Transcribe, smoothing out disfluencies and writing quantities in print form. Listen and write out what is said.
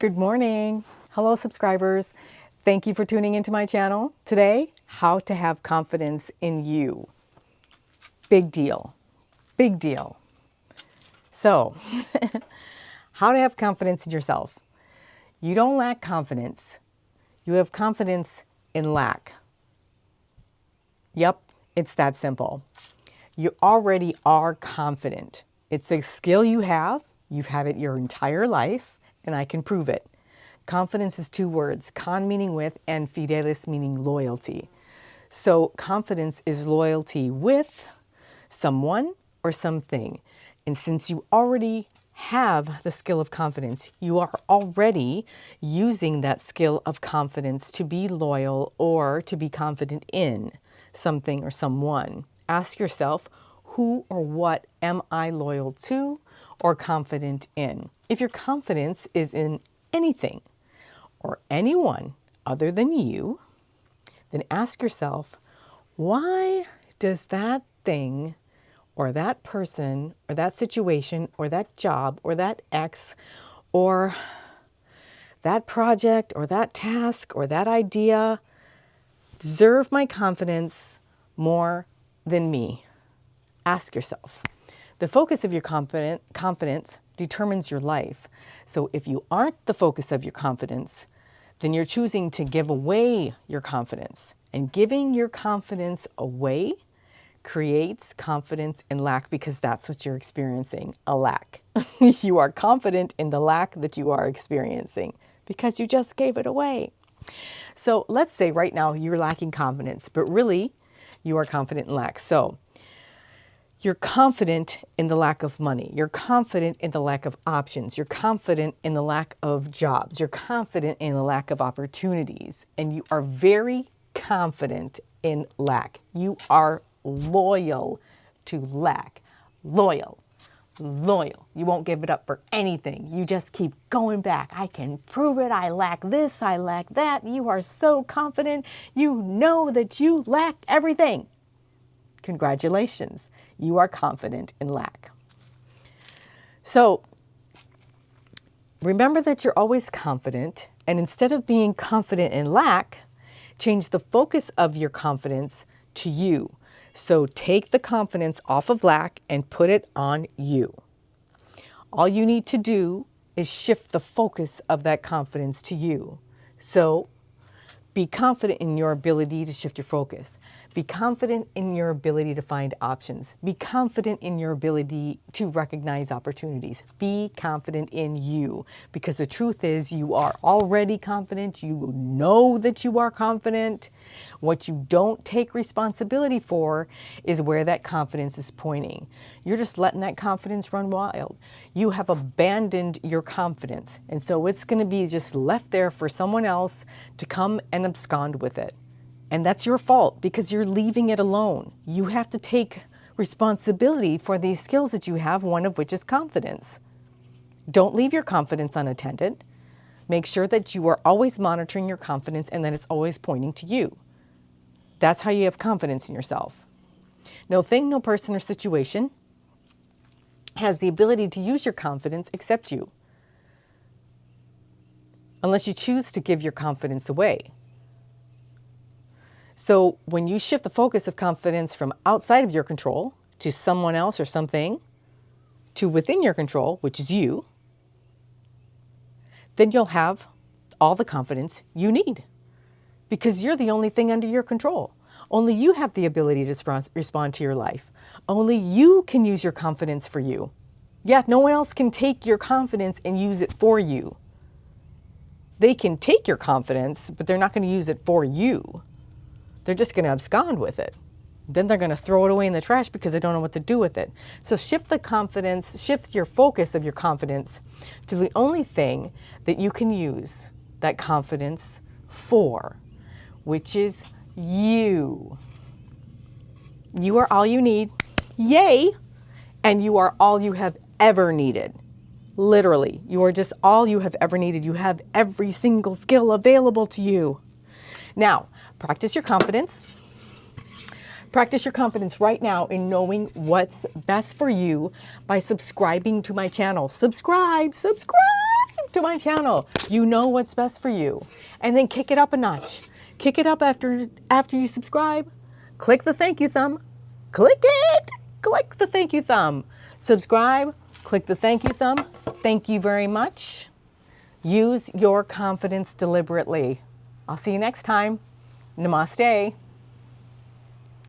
Good morning. Hello, subscribers. Thank you for tuning into my channel. Today, how to have confidence in you. Big deal. Big deal. So, how to have confidence in yourself. You don't lack confidence. You have confidence in lack. Yep, it's that simple. You already are confident. It's a skill you have. You've had it your entire life, and I can prove it. Confidence is two words, con meaning with and fidelis meaning loyalty. So confidence is loyalty with someone or something. And since you already have the skill of confidence, you are already using that skill of confidence to be loyal or to be confident in something or someone. Ask yourself, who or what am I loyal to or confident in? If your confidence is in anything or anyone other than you, then ask yourself, why does that thing or that person or that situation or that job or that ex or that project or that task or that idea deserve my confidence more than me? Ask yourself. The focus of your confidence determines your life. So if you aren't the focus of your confidence, then you're choosing to give away your confidence. And giving your confidence away creates confidence in lack, because that's what you're experiencing, a lack. You are confident in the lack that you are experiencing because you just gave it away. So let's say right now you're lacking confidence, but really you are confident in lack. So you're confident in the lack of money. You're confident in the lack of options. You're confident in the lack of jobs. You're confident in the lack of opportunities. And you are very confident in lack. You are loyal to lack. Loyal. Loyal. You won't give it up for anything. You just keep going back. I can prove it. I lack this. I lack that. You are so confident. You know that you lack everything. Congratulations. You are confident in lack. So remember that you're always confident, and instead of being confident in lack, change the focus of your confidence to you. So take the confidence off of lack and put it on you. All you need to do is shift the focus of that confidence to you. So be confident in your ability to shift your focus. Be confident in your ability to find options. Be confident in your ability to recognize opportunities. Be confident in you, because the truth is you are already confident. You know that you are confident. What you don't take responsibility for is where that confidence is pointing. You're just letting that confidence run wild. You have abandoned your confidence, and so it's going to be just left there for someone else to come and abscond with it. And that's your fault, because you're leaving it alone. You have to take responsibility for these skills that you have, one of which is confidence. Don't leave your confidence unattended. Make sure that you are always monitoring your confidence and that it's always pointing to you. That's how you have confidence in yourself. No thing, no person, or situation has the ability to use your confidence except you, unless you choose to give your confidence away. So when you shift the focus of confidence from outside of your control to someone else or something to within your control, which is you, then you'll have all the confidence you need, because you're the only thing under your control. Only you have the ability to respond to your life. Only you can use your confidence for you. Yeah, no one else can take your confidence and use it for you. They can take your confidence, but they're not going to use it for you. They're just going to abscond with it. Then they're going to throw it away in the trash because they don't know what to do with it. So shift the confidence, shift your focus of your confidence to the only thing that you can use that confidence for, which is you. You are all you need. Yay! And you are all you have ever needed. Literally, you are just all you have ever needed. You have every single skill available to you. Now, practice your confidence. Practice your confidence right now in knowing what's best for you by subscribing to my channel. Subscribe, subscribe! to my channel. You know what's best for you. And then kick it up a notch. Kick it up after you subscribe. Click the thank you thumb. Click it. Click the thank you thumb. Subscribe. Click the thank you thumb. Thank you very much. Use your confidence deliberately. I'll see you next time. Namaste.